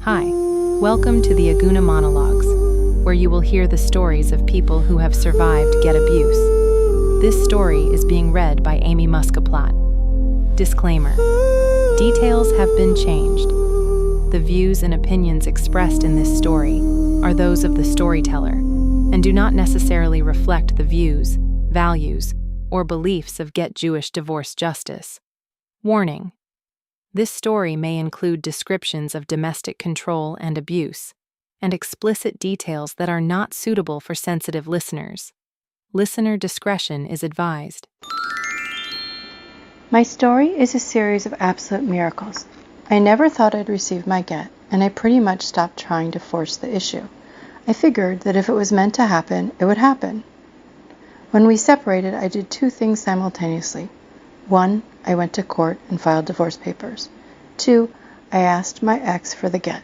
Hi, welcome to the Agunah Monologues, where you will hear the stories of people who have survived get abuse. This story is being read by Amy Muscoplat. Disclaimer: details have been changed. The views and opinions expressed in this story are those of the storyteller and do not necessarily reflect the views, values, or beliefs of Get Jewish Divorce Justice. Warning: this story may include descriptions of domestic control and abuse, and explicit details that are not suitable for sensitive listeners. Listener discretion is advised. My story is a series of absolute miracles. I never thought I'd receive my get, and I pretty much stopped trying to force the issue. I figured that if it was meant to happen, it would happen. When we separated, I did two things simultaneously. One, I went to court and filed divorce papers. Two, I asked my ex for the get.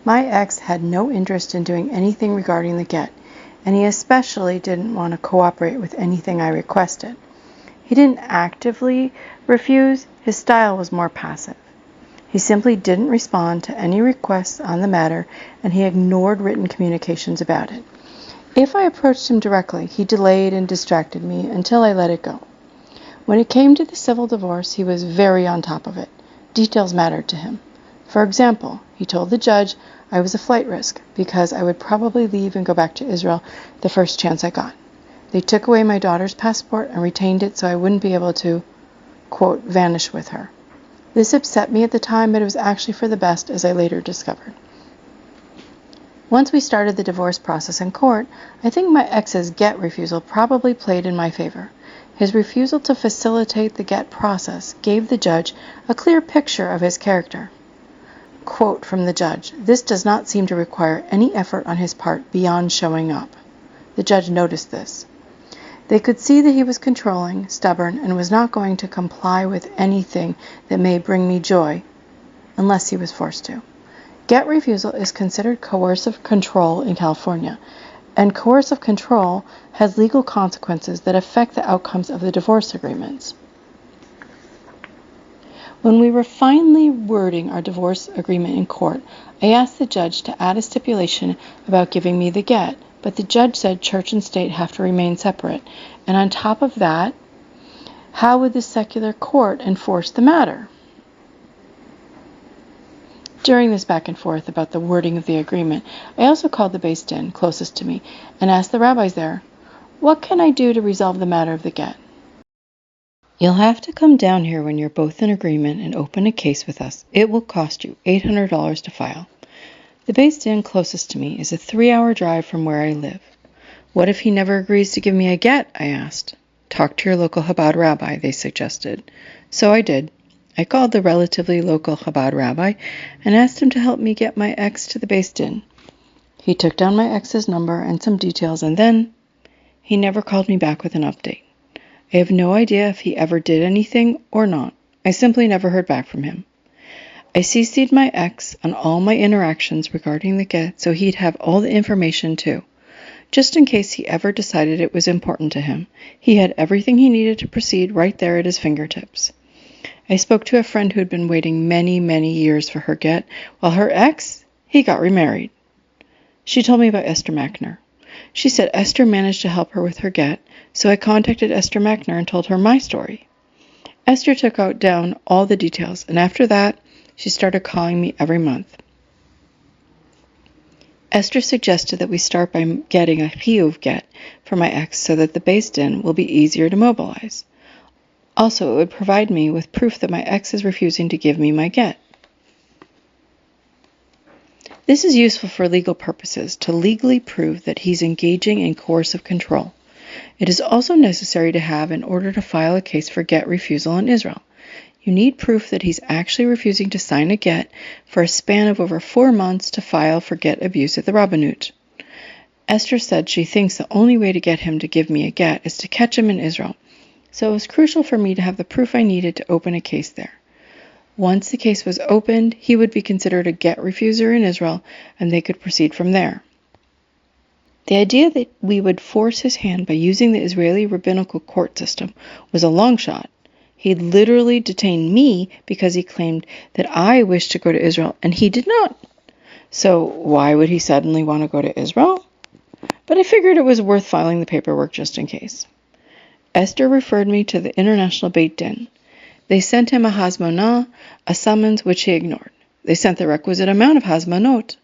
My ex had no interest in doing anything regarding the get, and he especially didn't want to cooperate with anything I requested. He didn't actively refuse, his style was more passive. He simply didn't respond to any requests on the matter, and he ignored written communications about it. If I approached him directly, he delayed and distracted me until I let it go. When it came to the civil divorce, he was very on top of it. Details mattered to him. For example, he told the judge I was a flight risk because I would probably leave and go back to Israel the first chance I got. They took away my daughter's passport and retained it so I wouldn't be able to, quote, vanish with her. This upset me at the time, but it was actually for the best, as I later discovered. Once we started the divorce process in court, I think my ex's get refusal probably played in my favor. His refusal to facilitate the get process gave the judge a clear picture of his character. Quote from the judge: "This does not seem to require any effort on his part beyond showing up." The judge noticed this. They could see that he was controlling, stubborn, and was not going to comply with anything that may bring me joy, unless he was forced to. Get refusal is considered coercive control in California, and coercive control has legal consequences that affect the outcomes of the divorce agreements. When we were finally wording our divorce agreement in court, I asked the judge to add a stipulation about giving me the get, but the judge said church and state have to remain separate, and on top of that, how would the secular court enforce the matter? During this back and forth about the wording of the agreement, I also called the Bais Din closest to me and asked the rabbis there, "What can I do to resolve the matter of the get?" "You'll have to come down here when you're both in agreement and open a case with us. It will cost you $800 to file." The Bais Din closest to me is a 3-hour drive from where I live. "What if he never agrees to give me a get?" I asked. "Talk to your local Chabad rabbi," they suggested. So I did. I called the relatively local Chabad rabbi and asked him to help me get my ex to the Bais Din. He took down my ex's number and some details, and then he never called me back with an update. I have no idea if he ever did anything or not. I simply never heard back from him. I CC'd my ex on all my interactions regarding the get so he'd have all the information too. Just in case he ever decided it was important to him, he had everything he needed to proceed right there at his fingertips. I spoke to a friend who'd been waiting many, many years for her get, while her ex, he got remarried. She told me about Esther Macner. She said Esther managed to help her with her get, so I contacted Esther Macner and told her my story. Esther took down all the details, and after that, she started calling me every month. Esther suggested that we start by getting a chiyuv get for my ex so that the Bais Din will be easier to mobilize. Also, it would provide me with proof that my ex is refusing to give me my get. This is useful for legal purposes, to legally prove that he's engaging in coercive control. It is also necessary to have in order to file a case for get refusal in Israel. You need proof that he's actually refusing to sign a get for a span of over 4 months to file for get abuse at the Rabbanut. Esther said she thinks the only way to get him to give me a get is to catch him in Israel, so it was crucial for me to have the proof I needed to open a case there. Once the case was opened, he would be considered a get refuser in Israel, and they could proceed from there. The idea that we would force his hand by using the Israeli rabbinical court system was a long shot. He literally detained me because he claimed that I wished to go to Israel, and he did not. So why would he suddenly want to go to Israel? But I figured it was worth filing the paperwork just in case. Esther referred me to the International Bais Din. They sent him a hazmonah, a summons which he ignored. They sent the requisite amount of hazmonot.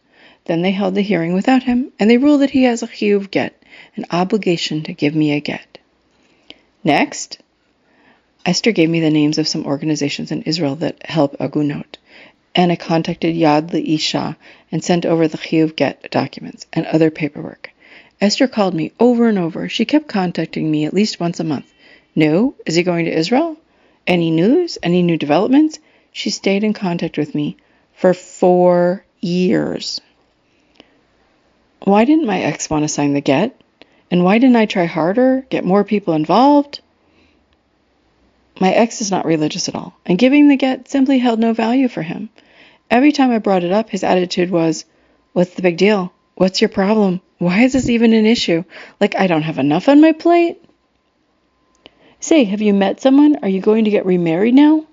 Then they held the hearing without him, and they ruled that he has a chiyuv get, an obligation to give me a get. Next, Esther gave me the names of some organizations in Israel that help agunot, and I contacted Yad L'Isha and sent over the chiyuv get documents and other paperwork. Esther called me over and over. She kept contacting me at least once a month. No? Is he going to Israel? Any news? Any new developments? She stayed in contact with me for 4 years. Why didn't my ex want to sign the get? And why didn't I try harder, get more people involved? My ex is not religious at all, and giving the get simply held no value for him. Every time I brought it up, his attitude was, "What's the big deal? What's your problem? Why is this even an issue? Like I don't have enough on my plate?" Say, have you met someone? Are you going to get remarried now?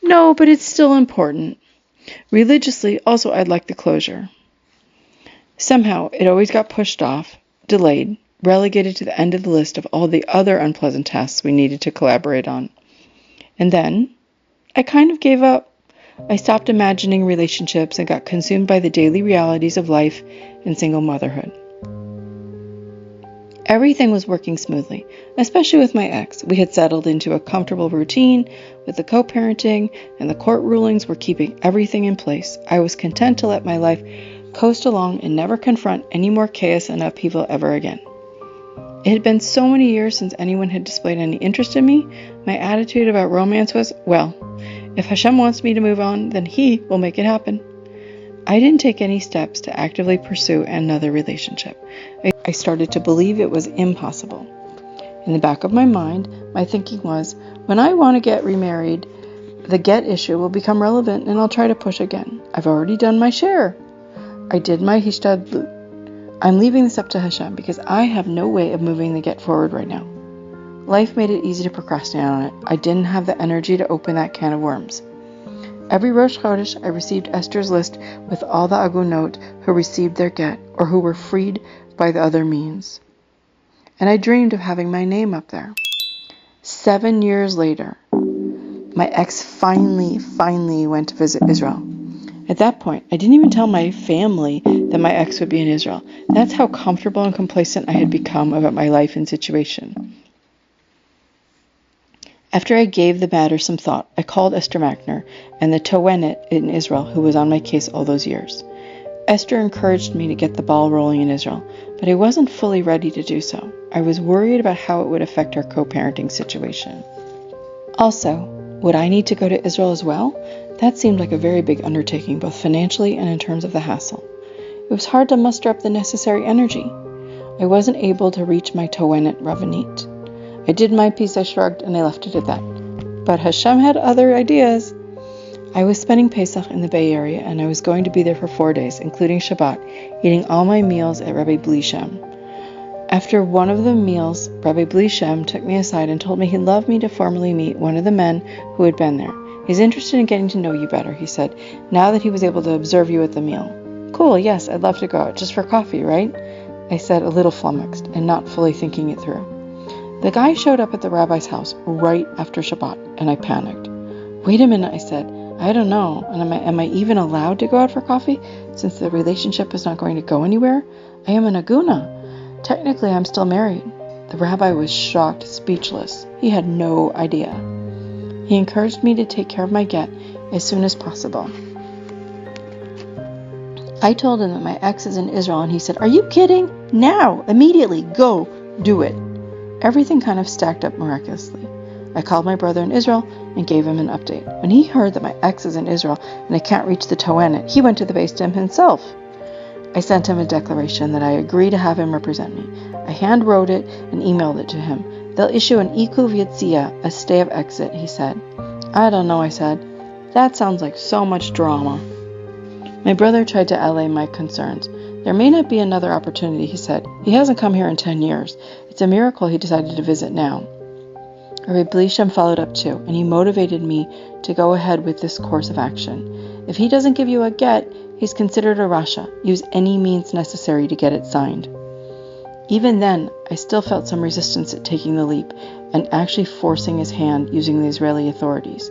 No, but it's still important. Religiously, also I'd like the closure. Somehow, it always got pushed off, delayed, relegated to the end of the list of all the other unpleasant tasks we needed to collaborate on. And then, I kind of gave up. I stopped imagining relationships and got consumed by the daily realities of life and single motherhood. Everything was working smoothly, especially with my ex. We had settled into a comfortable routine with the co-parenting, and the court rulings were keeping everything in place. I was content to let my life coast along and never confront any more chaos and upheaval ever again. It had been so many years since anyone had displayed any interest in me. My attitude about romance was, well, if Hashem wants me to move on, then He will make it happen. I didn't take any steps to actively pursue another relationship. I started to believe it was impossible. In the back of my mind, my thinking was, when I want to get remarried, the get issue will become relevant and I'll try to push again. I've already done my share. I did my hishtadlut. I'm leaving this up to Hashem because I have no way of moving the get forward right now. Life made it easy to procrastinate on it. I didn't have the energy to open that can of worms. Every Rosh Chodesh, I received Esther's list with all the agunot who received their get or who were freed by the other means. And I dreamed of having my name up there. 7 years later, my ex finally went to visit Israel. At that point, I didn't even tell my family that my ex would be in Israel. That's how comfortable and complacent I had become about my life and situation. After I gave the matter some thought, I called Esther Macner and the Towenet in Israel who was on my case all those years. Esther encouraged me to get the ball rolling in Israel, but I wasn't fully ready to do so. I was worried about how it would affect our co-parenting situation. Also, would I need to go to Israel as well? That seemed like a very big undertaking, both financially and in terms of the hassle. It was hard to muster up the necessary energy. I wasn't able to reach my Towenet Ravanit. I did my piece, I shrugged, and I left it at that. But Hashem had other ideas. I was spending Pesach in the Bay Area, and I was going to be there for 4 days, including Shabbat, eating all my meals at Rabbi Blishem. After one of the meals, Rabbi Blishem took me aside and told me he'd love me to formally meet one of the men who had been there. He's interested in getting to know you better, he said, now that he was able to observe you at the meal. Cool, yes, I'd love to go out, just for coffee, right? I said, a little flummoxed, and not fully thinking it through. The guy showed up at the rabbi's house right after Shabbat, and I panicked. Wait a minute, I said. I don't know, and am I even allowed to go out for coffee, since the relationship is not going to go anywhere? I am an Agunah. Technically, I'm still married. The rabbi was shocked, speechless. He had no idea. He encouraged me to take care of my get as soon as possible. I told him that my ex is in Israel, and he said, "Are you kidding? Now, immediately, go, do it." Everything kind of stacked up miraculously. I called my brother in Israel and gave him an update. When he heard that my ex is in Israel and I can't reach the Towenet, he went to the Bais Din himself. I sent him a declaration that I agree to have him represent me. I hand-wrote it and emailed it to him. They'll issue an ikuv yetzia, a stay of exit, he said. I don't know, I said. That sounds like so much drama. My brother tried to allay my concerns. There may not be another opportunity, he said. He hasn't come here in 10 years. It's a miracle he decided to visit now. Rabbi Blishem followed up too, and he motivated me to go ahead with this course of action. If he doesn't give you a get, He's considered a rasha. Use any means necessary to get it signed. Even then, I still felt some resistance at taking the leap and actually forcing his hand using the Israeli authorities.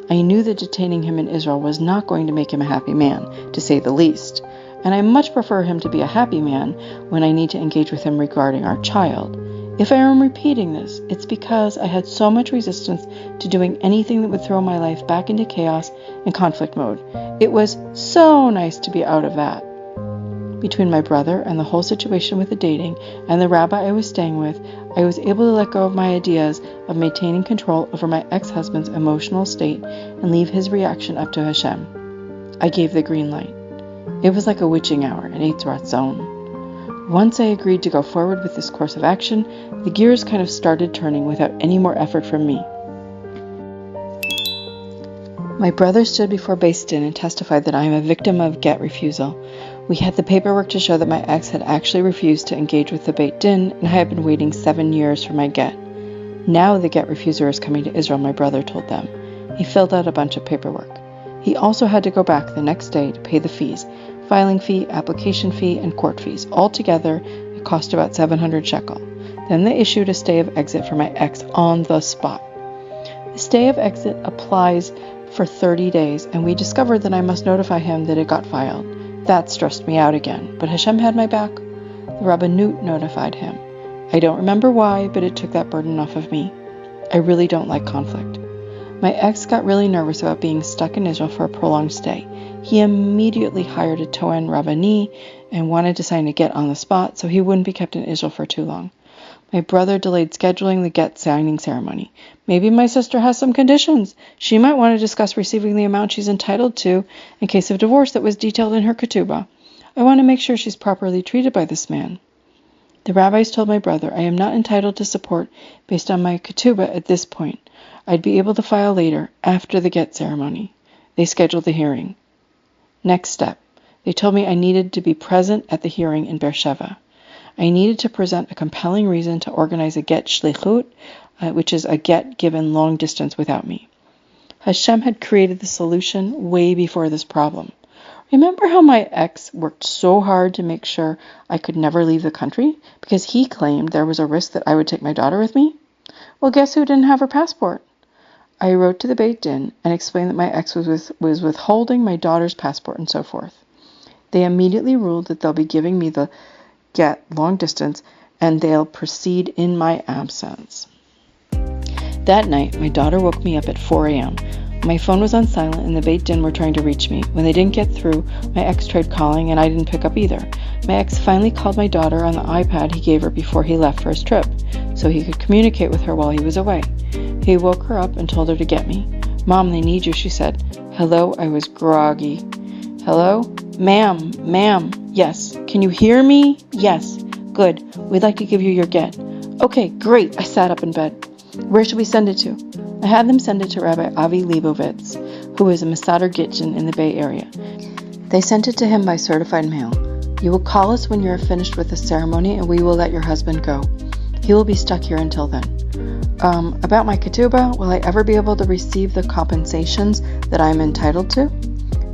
I knew that detaining him in Israel was not going to make him a happy man, to say the least, and I much prefer him to be a happy man when I need to engage with him regarding our child. If I am repeating this, it's because I had so much resistance to doing anything that would throw my life back into chaos and conflict mode. It was so nice to be out of that. Between my brother and the whole situation with the dating and the rabbi I was staying with, I was able to let go of my ideas of maintaining control over my ex-husband's emotional state and leave his reaction up to Hashem. I gave the green light. It was like a witching hour, an Eitzrat zone. Once I agreed to go forward with this course of action, the gears kind of started turning without any more effort from me. My brother stood before Bais Din and testified that I am a victim of get refusal. We had the paperwork to show that my ex had actually refused to engage with the Bais Din, and I had been waiting 7 years for my get. Now the get refuser is coming to Israel, my brother told them. He filled out a bunch of paperwork. He also had to go back the next day to pay the fees, filing fee, application fee, and court fees. Altogether, it cost about 700 shekel. Then they issued a stay of exit for my ex on the spot. The stay of exit applies for 30 days, and we discovered that I must notify him that it got filed. That stressed me out again, but Hashem had my back. The Rabbanut notified him. I don't remember why, but it took that burden off of me. I really don't like conflict. My ex got really nervous about being stuck in Israel for a prolonged stay. He immediately hired a Tohen Rabbani and wanted to sign a get on the spot so he wouldn't be kept in Israel for too long. My brother delayed scheduling the get signing ceremony. Maybe my sister has some conditions. She might want to discuss receiving the amount she's entitled to in case of divorce that was detailed in her ketubah. I want to make sure she's properly treated by this man. The rabbis told my brother I am not entitled to support based on my ketubah at this point. I'd be able to file later, after the get ceremony. They scheduled the hearing. Next step. They told me I needed to be present at the hearing in Beersheba. I needed to present a compelling reason to organize a get shlichut, which is a get given long distance without me. Hashem had created the solution way before this problem. Remember how my ex worked so hard to make sure I could never leave the country because he claimed there was a risk that I would take my daughter with me? Well, guess who didn't have her passport? I wrote to the Beit Din and explained that my ex was withholding my daughter's passport and so forth. They immediately ruled that they'll be giving me the get long distance and they'll proceed in my absence. That night, my daughter woke me up at 4 a.m. My phone was on silent and the Beit Din were trying to reach me. When they didn't get through, my ex tried calling and I didn't pick up either. My ex finally called my daughter on the iPad he gave her before he left for his trip, so he could communicate with her while he was away. He woke her up and told her to get me. "Mom, they need you," she said. "Hello?" I was groggy. "Hello? Ma'am. Yes. Can you hear me?" "Yes." "Good. We'd like to give you your get." "Okay, great." I sat up in bed. "Where should we send it to?" I had them send it to Rabbi Avi Leibovitz, who is a Masader Gittin in the Bay Area. They sent it to him by certified mail. "You will call us when you are finished with the ceremony and we will let your husband go. He will be stuck here until then." About my ketubah, will I ever be able to receive the compensations that I am entitled to?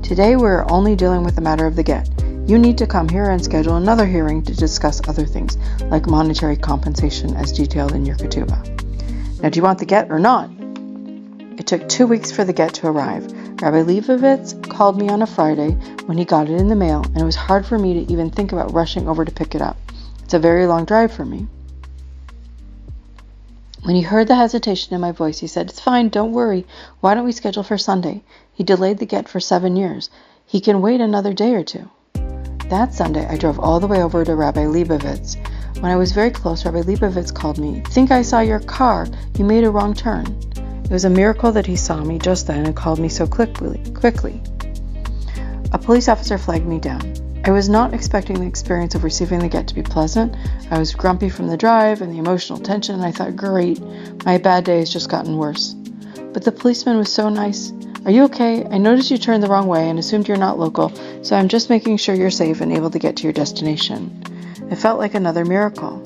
Today we are only dealing with the matter of the get. You need to come here and schedule another hearing to discuss other things, like monetary compensation as detailed in your ketubah. Now, do you want the get or not? It took 2 weeks for the get to arrive. Rabbi Leibovitz called me on a Friday when he got it in the mail, and it was hard for me to even think about rushing over to pick it up. It's a very long drive for me. When he heard the hesitation in my voice, he said, "It's fine, don't worry. Why don't we schedule for Sunday? He delayed the get for 7 years. He can wait another day or two." That Sunday, I drove all the way over to Rabbi Leibovitz. When I was very close, Rabbi Leibovitz called me. "Think I saw your car. You made a wrong turn." It was a miracle that he saw me just then and called me so quickly. A police officer flagged me down. I was not expecting the experience of receiving the get to be pleasant. I was grumpy from the drive and the emotional tension, and I thought, great, my bad day has just gotten worse. But the policeman was so nice. "Are you okay? I noticed you turned the wrong way and assumed you're not local, so I'm just making sure you're safe and able to get to your destination." It felt like another miracle.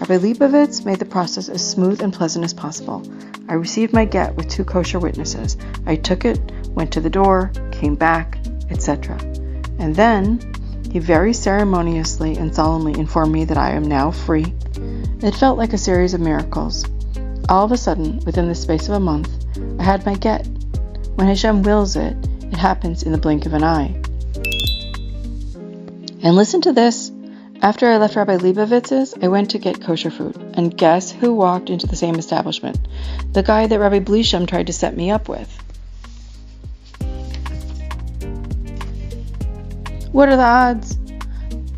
Rabbi Leibovitz made the process as smooth and pleasant as possible. I received my get with 2 kosher witnesses. I took it, went to the door, came back, etc. And then he very ceremoniously and solemnly informed me that I am now free. It felt like a series of miracles. All of a sudden, within the space of a month, I had my get. When Hashem wills it, it happens in the blink of an eye. And listen to this. After I left Rabbi Leibovitz's, I went to get kosher food. And guess who walked into the same establishment? The guy that Rabbi Blisham tried to set me up with. What are the odds?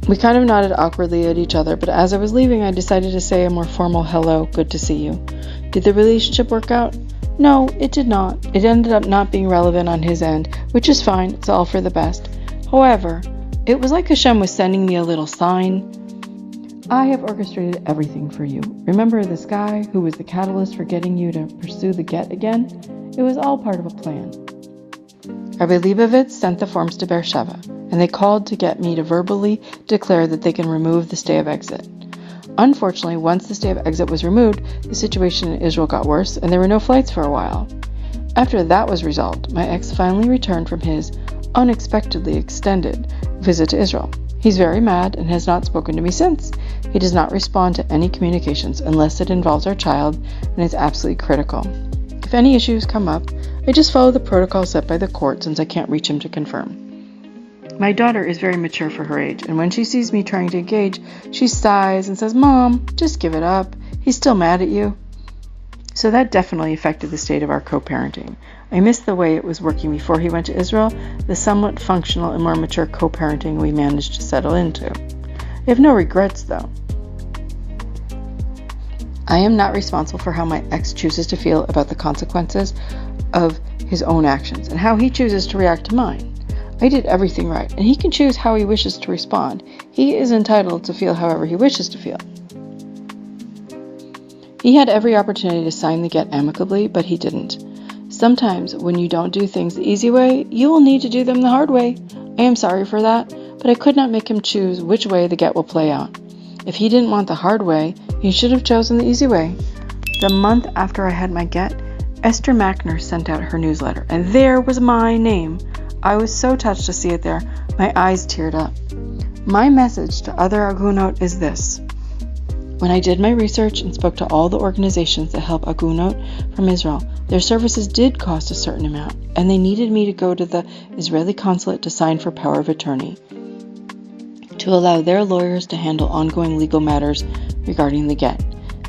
We kind of nodded awkwardly at each other, but as I was leaving, I decided to say a more formal hello, good to see you. Did the relationship work out? No, it did not. It ended up not being relevant on his end, which is fine. It's all for the best. However, it was like Hashem was sending me a little sign. I have orchestrated everything for you. Remember this guy who was the catalyst for getting you to pursue the get again? It was all part of a plan. Rabbi Leibovitz sent the forms to Beersheba, and they called to get me to verbally declare that they can remove the stay of exit. Unfortunately, once the stay of exit was removed, the situation in Israel got worse, and there were no flights for a while. After that was resolved, my ex finally returned from his unexpectedly extended visit to Israel. He's very mad and has not spoken to me since. He does not respond to any communications unless it involves our child and is absolutely critical. If any issues come up, I just follow the protocol set by the court since I can't reach him to confirm. My daughter is very mature for her age, and when she sees me trying to engage, she sighs and says, "Mom, just give it up. He's still mad at you." So that definitely affected the state of our co-parenting. I missed the way it was working before he went to Israel, the somewhat functional and more mature co-parenting we managed to settle into. I have no regrets, though. I am not responsible for how my ex chooses to feel about the consequences of his own actions and how he chooses to react to mine. I did everything right, and he can choose how he wishes to respond. He is entitled to feel however he wishes to feel. He had every opportunity to sign the get amicably, but he didn't. Sometimes, when you don't do things the easy way, you will need to do them the hard way. I am sorry for that, but I could not make him choose which way the get will play out. If he didn't want the hard way, he should have chosen the easy way. The month after I had my get, Esther Macner sent out her newsletter, and there was my name. I was so touched to see it there, my eyes teared up. My message to other Agunot is this. When I did my research and spoke to all the organizations that help Agunot from Israel, their services did cost a certain amount, and they needed me to go to the Israeli consulate to sign for power of attorney, to allow their lawyers to handle ongoing legal matters regarding the get.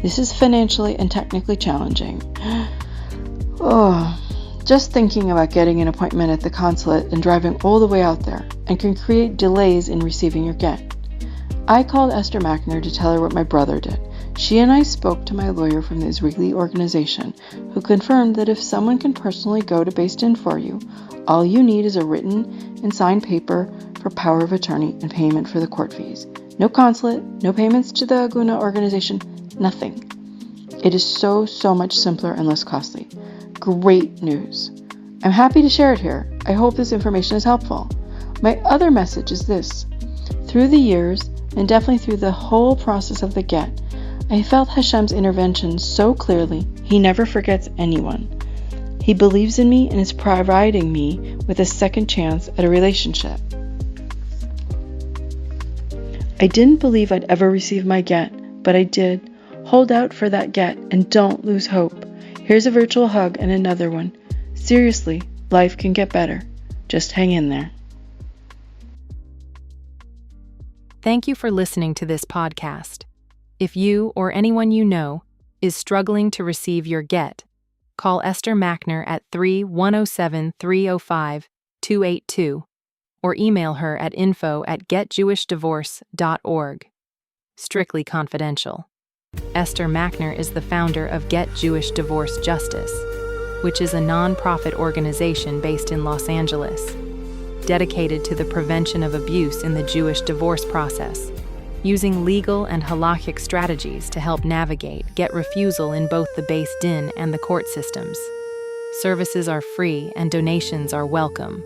This is financially and technically challenging. Just thinking about getting an appointment at the consulate and driving all the way out there and can create delays in receiving your get. I called Esther Macner to tell her what my brother did. She and I spoke to my lawyer from the Israeli organization, who confirmed that if someone can personally go to Bais Din for you, all you need is a written and signed paper for power of attorney and payment for the court fees. No consulate, no payments to the Agunah organization, nothing. It is so much simpler and less costly. Great news. I'm happy to share it here. I hope this information is helpful. My other message is this. Through the years, and definitely through the whole process of the get, I felt Hashem's intervention so clearly. He never forgets anyone. He believes in me and is providing me with a second chance at a relationship. I didn't believe I'd ever receive my get, but I did. Hold out for that get and don't lose hope. Here's a virtual hug and another one. Seriously, life can get better. Just hang in there. Thank you for listening to this podcast. If you or anyone you know is struggling to receive your get, call Esther Macner at 3-107-305-282 or email her at info@getjewishdivorce.org. Strictly confidential. Esther Macner is the founder of Get Jewish Divorce Justice, which is a non-profit organization based in Los Angeles, dedicated to the prevention of abuse in the Jewish divorce process, using legal and halachic strategies to help navigate get refusal in both the Bais Din and the court systems. Services are free and donations are welcome.